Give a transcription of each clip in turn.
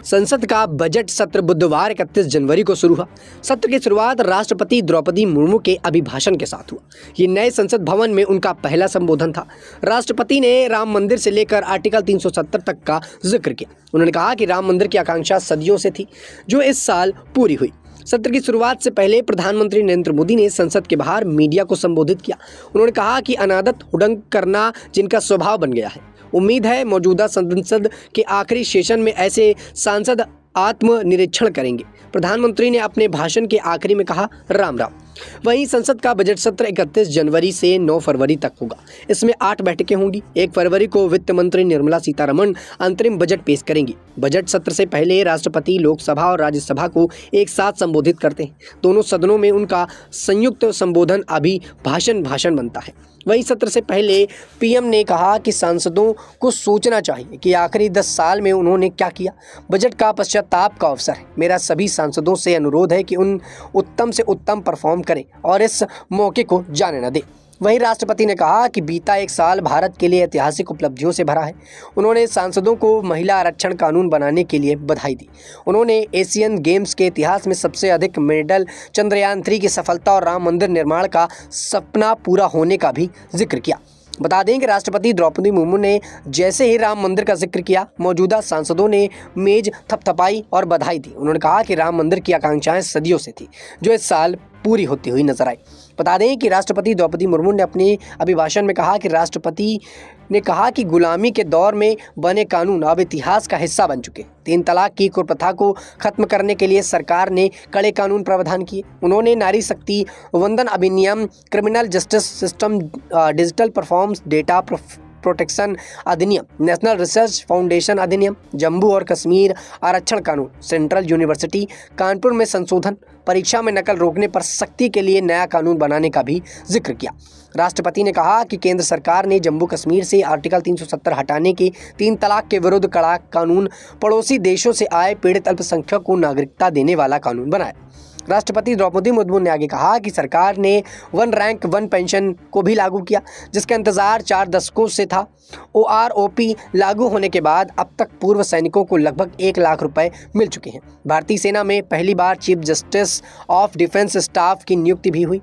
संसद का बजट सत्र बुधवार 31 जनवरी को शुरू हुआ। सत्र की शुरुआत राष्ट्रपति द्रौपदी मुर्मू के अभिभाषण के साथ हुआ। ये नए संसद भवन में उनका पहला संबोधन था। राष्ट्रपति ने राम मंदिर से लेकर आर्टिकल 370 तक का जिक्र किया। उन्होंने कहा कि राम मंदिर की आकांक्षा सदियों से थी, जो इस साल पूरी हुई। सत्र की शुरुआत से पहले प्रधानमंत्री नरेंद्र मोदी ने संसद के बाहर मीडिया को संबोधित किया। उन्होंने कहा कि अनादत हुड़ंग करना जिनका स्वभाव बन गया है, उम्मीद है मौजूदा संसद के आखिरी सेशन में ऐसे सांसद आत्मनिरीक्षण करेंगे। प्रधानमंत्री ने अपने भाषण के आखिरी में कहा, राम राम। वहीं संसद का बजट सत्र 31 जनवरी से 9 फरवरी तक होगा। इसमें 8 बैठकें होंगी। 1 फरवरी को वित्त मंत्री निर्मला सीतारमण अंतरिम बजट पेश करेंगी। बजट सत्र से पहले राष्ट्रपति लोकसभा और राज्यसभा को एक साथ संबोधित करते हैं। दोनों सदनों में उनका संयुक्त संबोधन भाषण बनता है। वहीं सत्र से पहले पीएम ने कहा कि सांसदों को सोचना चाहिए कि आखिरी 10 साल में उन्होंने क्या किया। बजट का पश्चाताप का अवसर है। मेरा सभी सांसदों से अनुरोध है कि उन उत्तम से उत्तम परफॉर्म करें और इस मौके को जाने न दें। वहीं राष्ट्रपति ने कहा कि बीता 1 साल भारत के लिए ऐतिहासिक उपलब्धियों से भरा है। उन्होंने सांसदों को महिला आरक्षण कानून बनाने के लिए बधाई दी। उन्होंने एशियन गेम्स के इतिहास में सबसे अधिक मेडल, चंद्रयान 3 की सफलता और राम मंदिर निर्माण का सपना पूरा होने का भी जिक्र किया। बता दें कि राष्ट्रपति द्रौपदी मुर्मू ने जैसे ही राम मंदिर का जिक्र किया, मौजूदा सांसदों ने मेज थपथपाई और बधाई दी। उन्होंने कहा कि राम मंदिर की आकांक्षाएं सदियों से थी, जो इस साल पूरी होती हुई नजर आई। बता दें कि राष्ट्रपति द्रौपदी मुर्मू ने अपने अभिभाषण में कहा कि राष्ट्रपति ने कहा कि गुलामी के दौर में बने कानून अब इतिहास का हिस्सा बन चुके। 3 तलाक की कुप्रथा को खत्म करने के लिए सरकार ने कड़े कानून प्रावधान किए। उन्होंने नारी शक्ति वंदन अधिनियम, criminal justice system, digital performance data protection अधिनियम, नेशनल रिसर्च फाउंडेशन अधिनियम, जम्मू और कश्मीर आरक्षण कानून, सेंट्रल यूनिवर्सिटी कानपुर में संशोधन, परीक्षा में नकल रोकने पर सख्ती के लिए नया कानून बनाने का भी जिक्र किया। राष्ट्रपति ने कहा कि केंद्र सरकार ने जम्मू कश्मीर से आर्टिकल 370 हटाने के 3 तलाक के विरुद्ध कड़ा कानून, पड़ोसी देशों से आए पीड़ित अल्पसंख्यक को नागरिकता देने वाला कानून बनाया। राष्ट्रपति द्रौपदी मुर्मू ने आगे कहा कि सरकार ने 1 रैंक 1 पेंशन को भी लागू किया, जिसका इंतजार 4 दशकों से था। OROP लागू होने के बाद अब तक पूर्व सैनिकों को लगभग 1 लाख रुपए मिल चुके हैं। भारतीय सेना में पहली बार chief justice of defence staff की नियुक्ति भी हुई।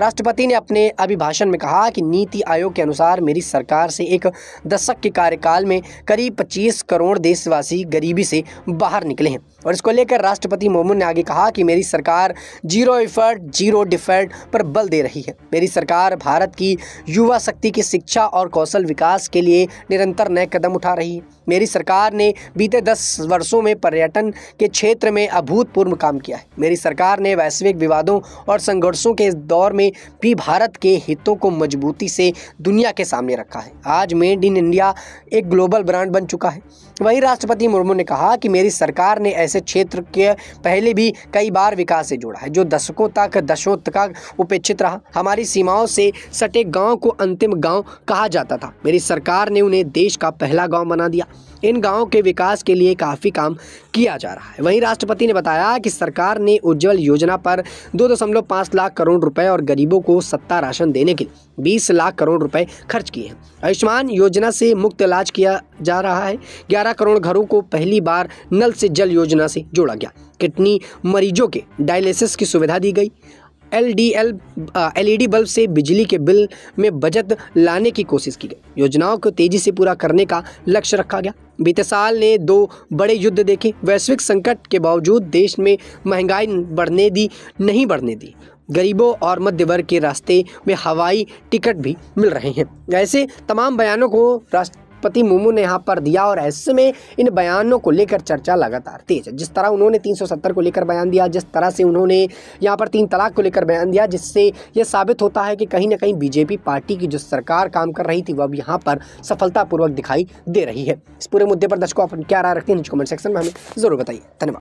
राष्ट्रपति ने अपने अभिभाषण में कहा कि नीति आयोग के अनुसार मेरी सरकार से 1 दशक के कार्यकाल में करीब 25 करोड़ देशवासी गरीबी से बाहर निकले हैं। और इसको लेकर राष्ट्रपति मुर्मू ने आगे कहा कि मेरी सरकार जीरो एफर्ट जीरो डिफर्ट पर बल दे रही है। मेरी सरकार भारत की युवा शक्ति की शिक्षा और कौशल विकास के लिए निरंतर नए कदम उठा रही है। मेरी सरकार ने बीते 10 वर्षों में पर्यटन के क्षेत्र में अभूतपूर्व काम किया है। मेरी सरकार ने वैश्विक विवादों और संघर्षों के इस दौर में भी भारत के हितों को मजबूती से दुनिया के सामने रखा है। आज मेड इन इंडिया एक ग्लोबल ब्रांड बन चुका है। वहीं राष्ट्रपति मुर्मू ने कहा कि मेरी सरकार ने ऐसे क्षेत्र के पहले भी कई बार विकास से जोड़ा है, जो दशकों तक उपेक्षित रहा। हमारी सीमाओं से सटे गांव को अंतिम गांव कहा जाता था। मेरी सरकार ने उन्हें देश का पहला गांव बना दिया। इन गांवों के विकास के लिए काफ़ी काम किया जा रहा है। वहीं राष्ट्रपति ने बताया कि सरकार ने उज्ज्वल योजना पर 2.5 लाख करोड़ रुपए और गरीबों को सस्ता राशन देने के लिए 20 लाख करोड़ रुपए खर्च किए हैं। आयुष्मान योजना से मुफ्त इलाज किया जा रहा है। 11 करोड़ घरों को पहली बार नल से जल योजना से जोड़ा गया। किडनी मरीजों के डायलिसिस की सुविधा दी गई। LED बल्ब से बिजली के बिल में बचत लाने की कोशिश की गई। योजनाओं को तेजी से पूरा करने का लक्ष्य रखा गया। बीते साल ने 2 बड़े युद्ध देखे। वैश्विक संकट के बावजूद देश में महंगाई नहीं बढ़ने दी। गरीबों और मध्य वर्ग के रास्ते में हवाई टिकट भी मिल रहे हैं। ऐसे तमाम बयानों को राष्ट्रपति मुर्मू ने यहाँ पर दिया और ऐसे में इन बयानों को लेकर चर्चा लगातार तेज है। जिस तरह उन्होंने 370 को लेकर बयान दिया, जिस तरह से उन्होंने यहाँ पर 3 तलाक को लेकर बयान दिया, जिससे यह साबित होता है कि कहीं ना कहीं बीजेपी पार्टी की जो सरकार काम कर रही थी वह अब यहाँ पर सफलतापूर्वक दिखाई दे रही है। इस पूरे मुद्दे पर दर्शकों आप क्या राय रखते हैं, कमेंट सेक्शन में हमें जरूर बताइए। धन्यवाद।